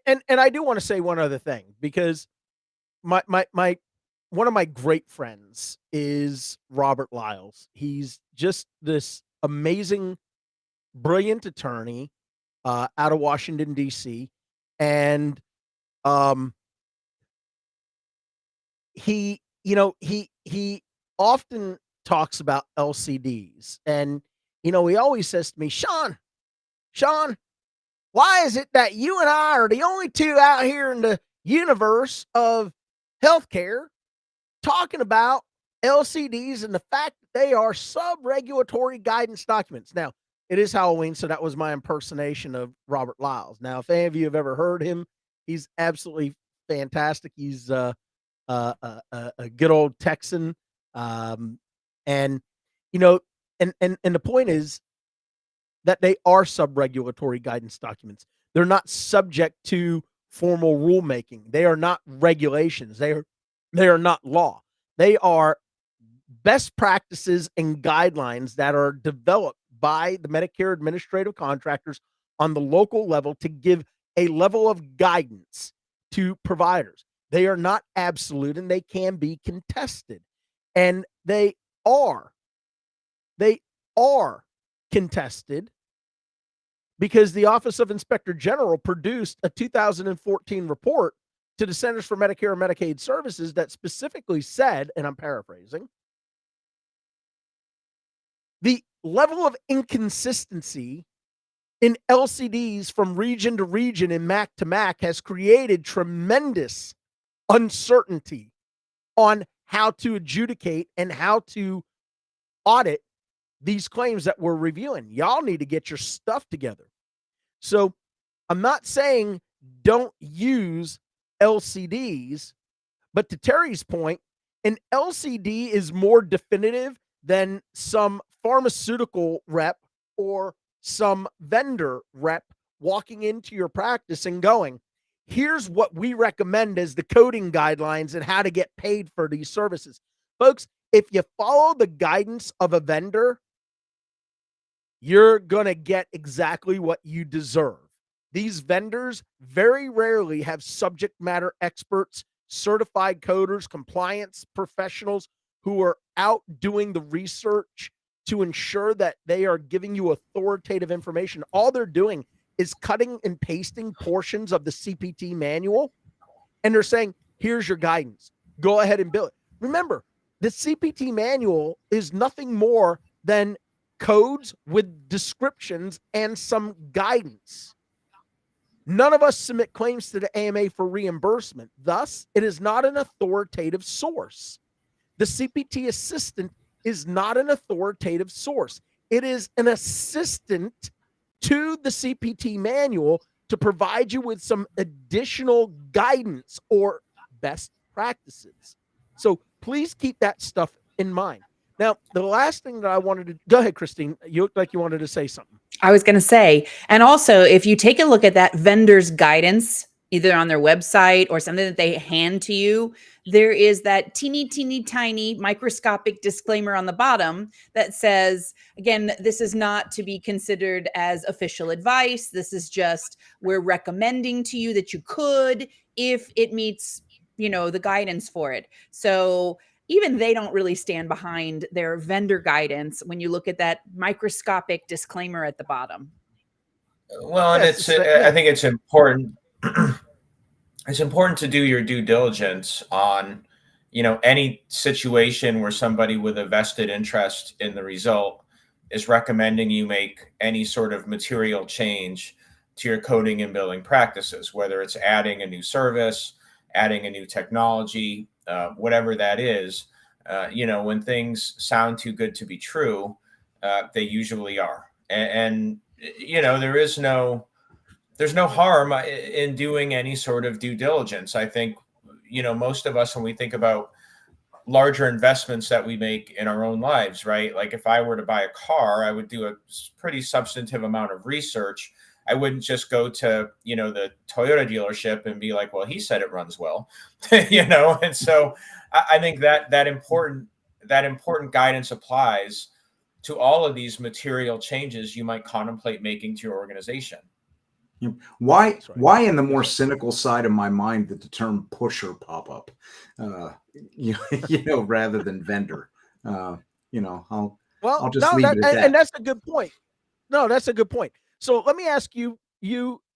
and I do want to say one other thing, because one of my great friends is Robert Lyles. He's just this amazing, brilliant attorney out of Washington, D.C. And he often talks about LCDs. And, he always says to me, Sean, why is it that you and I are the only two out here in the universe of healthcare talking about LCDs and the fact that they are sub-regulatory guidance documents? Now, it is Halloween, so that was my impersonation of Robert Lyles. Now, if any of you have ever heard him, he's absolutely fantastic. He's a good old Texan, and the point is that they are sub-regulatory guidance documents. They're not subject to formal rulemaking. They are not regulations. They are not law. They are best practices and guidelines that are developed by the Medicare administrative contractors on the local level to give a level of guidance to providers. They are not absolute, and they can be contested. And they are contested because the Office of Inspector General produced a 2014 report to the Centers for Medicare and Medicaid Services that specifically said, and I'm paraphrasing, the level of inconsistency in LCDs from region to region and MAC to MAC has created tremendous uncertainty on how to adjudicate and how to audit these claims that we're reviewing. Y'all need to get your stuff together. So I'm not saying don't use LCDs, but to Terry's point, an LCD is more definitive than some pharmaceutical rep or some vendor rep walking into your practice and going, here's what we recommend as the coding guidelines and how to get paid for these services. Folks, if you follow the guidance of a vendor, you're going to get exactly what you deserve. These vendors very rarely have subject matter experts, certified coders, compliance professionals who are out doing the research to ensure that they are giving you authoritative information. All they're doing is cutting and pasting portions of the CPT manual, and they're saying, here's your guidance. Go ahead and build it. Remember, the CPT manual is nothing more than codes with descriptions and some guidance. None of us submit claims to the AMA for reimbursement. Thus, it is not an authoritative source. The CPT assistant is not an authoritative source. It is an assistant to the CPT manual to provide you with some additional guidance or best practices. So please keep that stuff in mind. Now, the last thing that I wanted to go ahead, Christine, you looked like you wanted to say something. I was going to say, and also if you take a look at that vendor's guidance, either on their website or something that they hand to you, there is that teeny tiny microscopic disclaimer on the bottom that says, again, this is not to be considered as official advice. This is just, we're recommending to you that you could, if it meets, the guidance for it. So even they don't really stand behind their vendor guidance when you look at that microscopic disclaimer at the bottom. Well, and I think it's important. It's important to do your due diligence on, any situation where somebody with a vested interest in the result is recommending you make any sort of material change to your coding and billing practices, whether it's adding a new service, adding a new technology, whatever that is. When things sound too good to be true, they usually are. And there's no harm in doing any sort of due diligence. I think, most of us, when we think about larger investments that we make in our own lives, right? Like if I were to buy a car, I would do a pretty substantive amount of research. I wouldn't just go to, the Toyota dealership and be like, well, he said it runs well, And so I think that important guidance applies to all of these material changes you might contemplate making to your organization. Why in the more cynical side of my mind did the term pusher pop up, rather than vendor? I'll just leave it at that. And that's a good point. No, that's a good point. So let me ask you,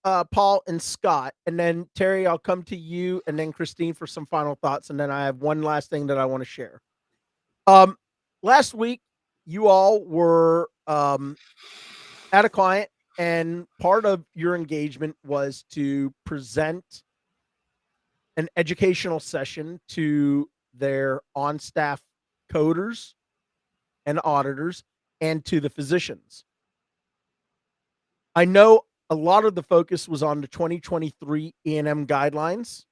Paul and Scott, and then Terry, I'll come to you, and then Christine for some final thoughts, and then I have one last thing that I want to share. Last week, you all were at a client, and part of your engagement was to present an educational session to their on-staff coders and auditors and to the physicians. I know a lot of the focus was on the 2023 E&M guidelines.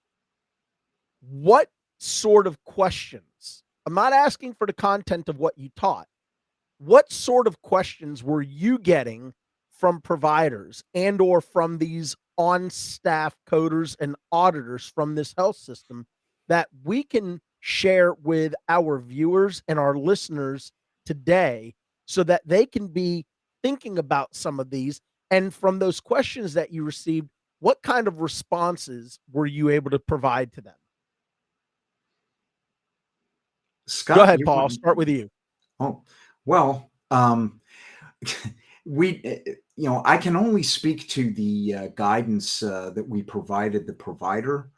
What sort of questions? I'm not asking for the content of what you taught. What sort of questions were you getting from providers and or from these on-staff coders and auditors from this health system that we can share with our viewers and our listeners today so that they can be thinking about some of these? And from those questions that you received, what kind of responses were you able to provide to them? Scott, go ahead, Paul. I'll start with you. Oh, well, I can only speak to the guidance that we provided the provider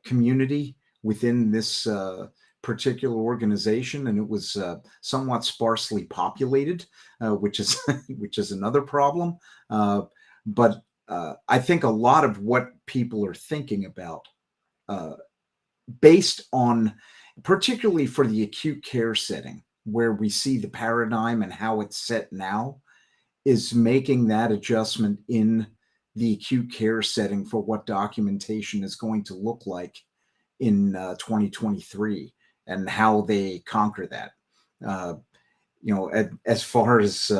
community within this particular organization, and it was somewhat sparsely populated, which is another problem. But I think a lot of what people are thinking about, based on, particularly for the acute care setting, where we see the paradigm and how it's set now, is making that adjustment in the acute care setting for what documentation is going to look like in 2023 and how they conquer that. As far as,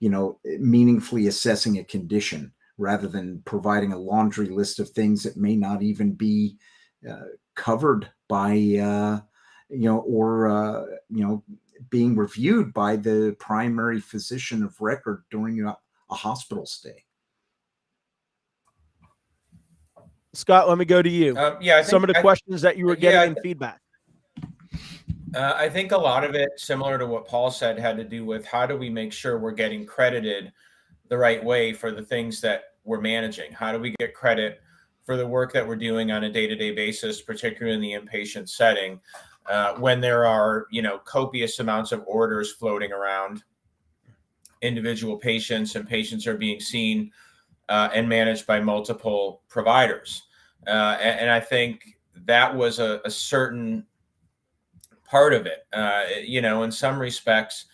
meaningfully assessing a condition rather than providing a laundry list of things that may not even be covered by or being reviewed by the primary physician of record during a hospital stay. Scott, let me go to you. Some of the questions that you were getting in feedback. I think a lot of it, similar to what Paul said, had to do with how do we make sure we're getting credited the right way for the things that we're managing? How do we get credit for the work that we're doing on a day-to-day basis, particularly in the inpatient setting, when there are, copious amounts of orders floating around individual patients, and patients are being seen and managed by multiple providers. And I think that was a certain part of it. In some respects,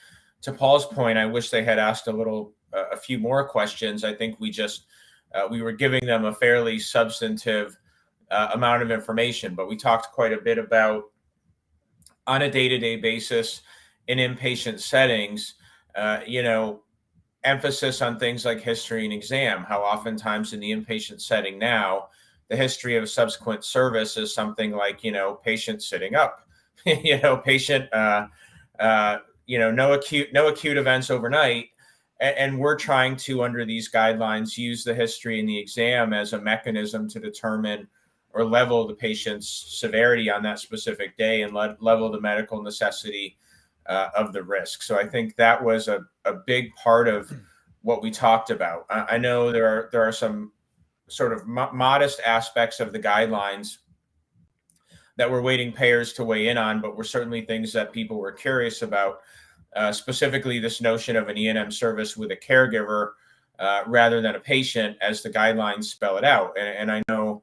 to Paul's point, I wish they had asked a few more questions. I think we were giving them a fairly substantive amount of information, but we talked quite a bit about, on a day-to-day basis in inpatient settings, emphasis on things like history and exam, how oftentimes in the inpatient setting now, the history of subsequent service is something like, patient sitting up, patient, no acute events overnight. And we're trying to, under these guidelines, use the history and the exam as a mechanism to determine or level the patient's severity on that specific day and level the medical necessity of the risk. So I think that was a big part of what we talked about. I know there are some sort of modest aspects of the guidelines that we're waiting payers to weigh in on, but were certainly things that people were curious about. Specifically, this notion of an E&M service with a caregiver rather than a patient, as the guidelines spell it out. And I know,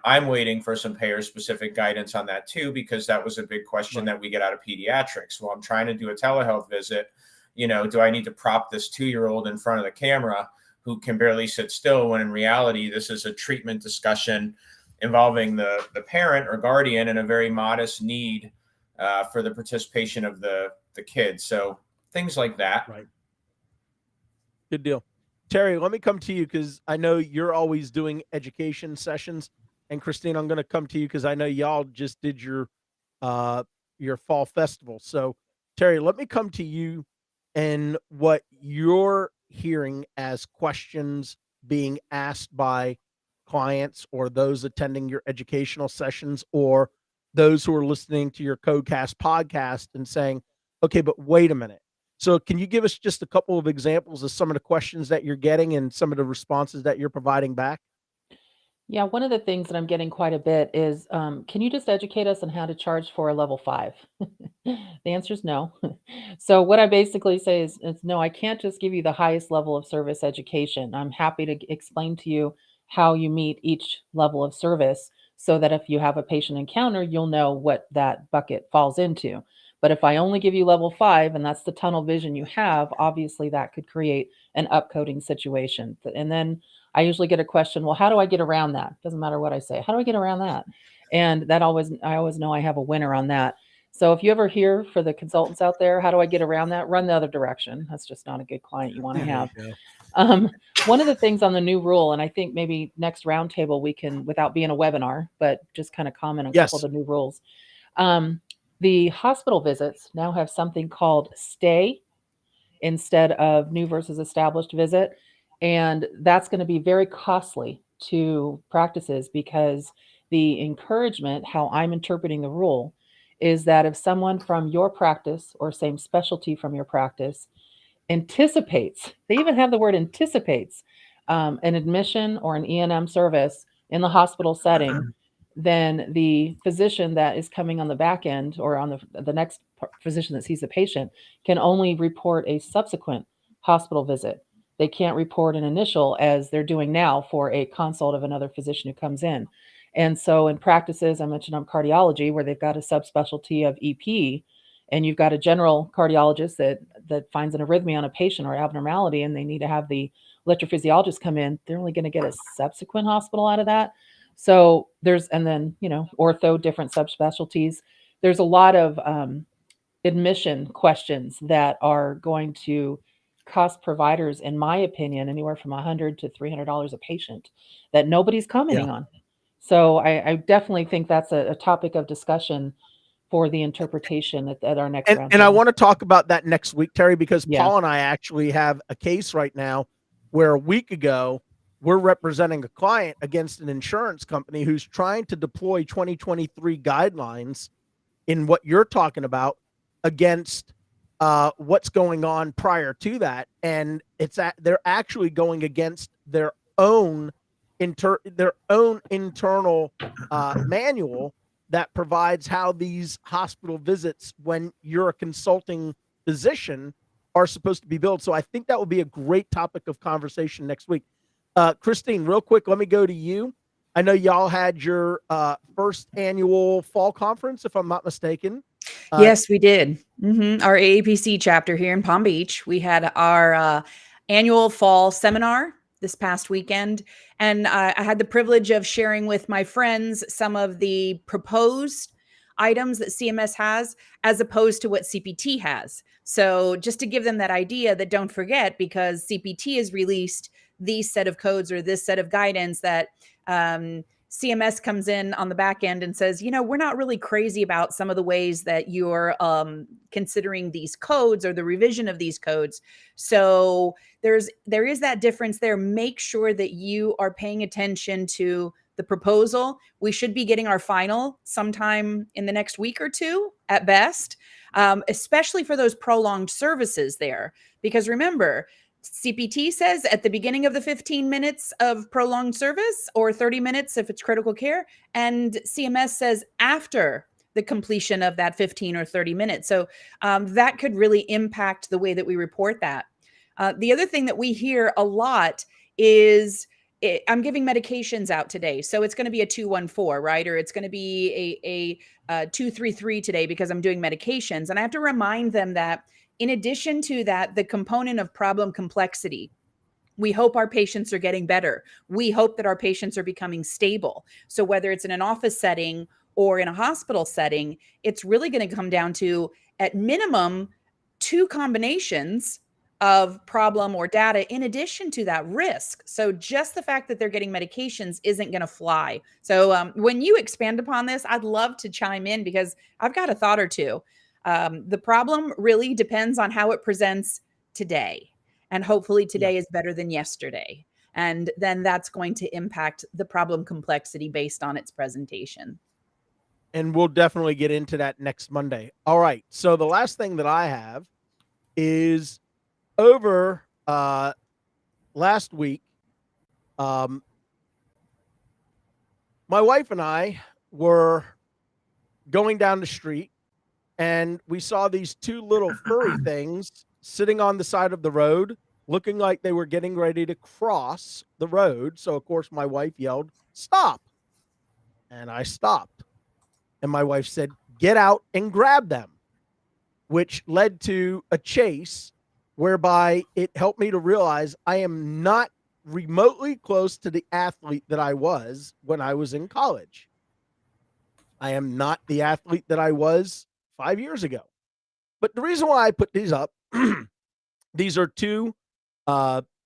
I'm waiting for some payer-specific guidance on that too, because that was a big question that we get out of pediatrics. Well, I'm trying to do a telehealth visit. Do I need to prop this 2-year-old in front of the camera who can barely sit still, when in reality, this is a treatment discussion involving the parent or guardian and a very modest need for the participation of the kids. So things like that. Right. Good deal. Terry, let me come to you, because I know you're always doing education sessions. And Christine, I'm going to come to you because I know y'all just did your fall festival. So Terry, let me come to you and what you're hearing as questions being asked by clients or those attending your educational sessions, or those who are listening to your Codecast podcast and saying, okay, but wait a minute. So can you give us just a couple of examples of some of the questions that you're getting and some of the responses that you're providing back? Yeah, one of the things that I'm getting quite a bit is, can you just educate us on how to charge for a level 5? The answer is no. So what I basically say is no, I can't just give you the highest level of service education. I'm happy to explain to you how you meet each level of service, so that if you have a patient encounter, you'll know what that bucket falls into. But if I only give you level 5, and that's the tunnel vision you have, obviously that could create an upcoding situation. And then I usually get a question, well, how do I get around that? Doesn't matter what I say. How do I get around that? And I always know I have a winner on that. So if you ever hear, for the consultants out there, how do I get around that? Run the other direction. That's just not a good client you want to have. One of the things on the new rule, and I think maybe next roundtable we can, without being a webinar, but just kind of comment on a couple of the new rules. The hospital visits now have something called stay instead of new versus established visit. And that's going to be very costly to practices, because the encouragement, how I'm interpreting the rule, is that if someone from your practice or same specialty from your practice anticipates, they even have the word anticipates, an admission or an E&M service in the hospital setting, then the physician that is coming on the back end, or on the next physician that sees the patient, can only report a subsequent hospital visit. They can't report an initial, as they're doing now for a consult of another physician who comes in. And so in practices, I mentioned on cardiology, where they've got a subspecialty of EP, and you've got a general cardiologist that finds an arrhythmia on a patient or abnormality, and they need to have the electrophysiologist come in, they're only going to get a subsequent hospital out of that. So and then, ortho, different subspecialties. There's a lot of admission questions that are going to cost providers, in my opinion, anywhere from $100 to $300 a patient, that nobody's commenting on. So I definitely think that's a topic of discussion for the interpretation at our next And round. I want to talk about that next week, Terry, because Yeah. Paul and I actually have a case right now where a week ago we're representing a client against an insurance company who's trying to deploy 2023 guidelines in what you're talking about against what's going on prior to that, and they're actually going against their own internal manual that provides how these hospital visits, when you're a consulting physician, are supposed to be billed. So I think that will be a great topic of conversation next week. Christine, real quick, let me go to you. I know y'all had your first annual fall conference, if I'm not mistaken. Yes, we did. Our AAPC chapter here in Palm Beach. We had our annual fall seminar this past weekend, and I had the privilege of sharing with my friends some of the proposed items that CMS has as opposed to what CPT has. So just to give them that idea that don't forget, because CPT has released these set of codes or this set of guidance that CMS comes in on the back end and says, we're not really crazy about some of the ways that you're considering these codes or the revision of these codes. So there is that difference there. Make sure that you are paying attention to the proposal. We should be getting our final sometime in the next week or two at best, especially for those prolonged services there. Because remember, CPT says at the beginning of the 15 minutes of prolonged service, or 30 minutes if it's critical care, and CMS says after the completion of that 15 or 30 minutes. So that could really impact the way that we report that. The other thing that we hear a lot is, I'm giving medications out today, so it's going to be a 214, right? Or it's going to be a 233 today because I'm doing medications. And I have to remind them that in addition to that, the component of problem complexity, we hope our patients are getting better. We hope that our patients are becoming stable. So whether it's in an office setting or in a hospital setting, it's really going to come down to, at minimum, 2 combinations of problem or data in addition to that risk. So just the fact that they're getting medications isn't going to fly. So when you expand upon this, I'd love to chime in because I've got a thought or two. The problem really depends on how it presents today. And hopefully today is better than yesterday. And then that's going to impact the problem complexity based on its presentation. And we'll definitely get into that next Monday. All right. So the last thing that I have is over last week. My wife and I were going down the street, and we saw these 2 little furry things sitting on the side of the road, looking like they were getting ready to cross the road. So, of course, my wife yelled, "Stop!" And I stopped. And my wife said, "Get out and grab them," which led to a chase whereby it helped me to realize I am not remotely close to the athlete that I was when I was in college. I am not the athlete that I was 5 years ago. But the reason why I put these up, these are 2,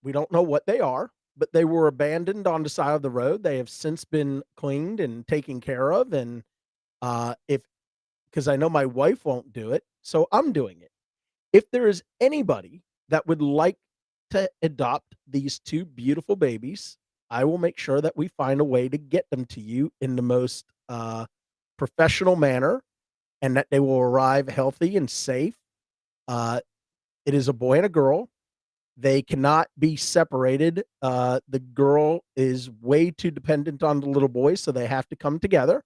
we don't know what they are, but they were abandoned on the side of the road. They have since been cleaned and taken care of. And because I know my wife won't do it, so I'm doing it. If there is anybody that would like to adopt these 2 beautiful babies, I will make sure that we find a way to get them to you in the most professional manner, and that they will arrive healthy and safe. It is a boy and a girl. They cannot be separated. The girl is way too dependent on the little boy, so they have to come together.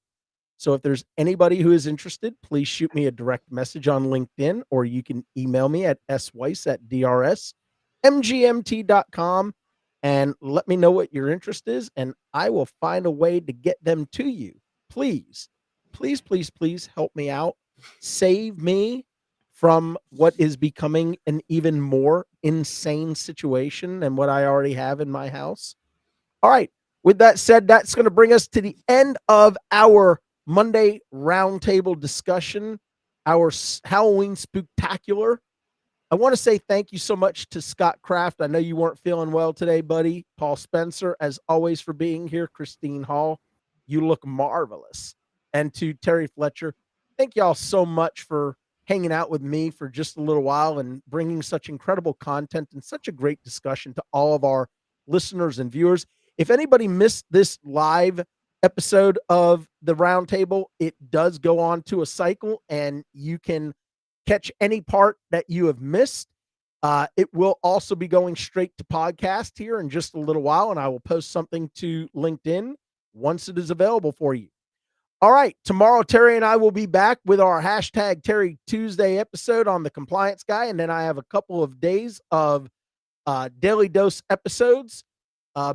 So if there's anybody who is interested, please shoot me a direct message on LinkedIn, or you can email me at sweiss@drsmgmt.com and let me know what your interest is, and I will find a way to get them to you. Please, please, please, please help me out. Save me from what is becoming an even more insane situation than what I already have in my house. All right. With that said, that's going to bring us to the end of our Monday roundtable discussion, our Halloween Spooktacular. I want to say thank you so much to Scott Kraft. I know you weren't feeling well today, buddy. Paul Spencer, as always, for being here. Christine Hall, you look marvelous. And to Terry Fletcher, thank y'all so much for hanging out with me for just a little while and bringing such incredible content and such a great discussion to all of our listeners and viewers. If anybody missed this live episode of the Roundtable, it does go on to a cycle and you can catch any part that you have missed. It will also be going straight to podcast here in just a little while, and I will post something to LinkedIn once it is available for you. All right. Tomorrow, Terry and I will be back with our hashtag Terry Tuesday episode on the compliance guy. And then I have a couple of days of daily dose episodes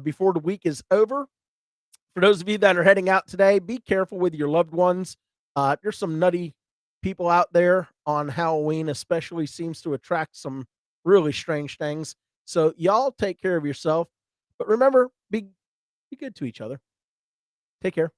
before the week is over. For those of you that are heading out today, be careful with your loved ones. There's some nutty people out there on Halloween, especially seems to attract some really strange things. So y'all take care of yourself. But remember, be good to each other. Take care.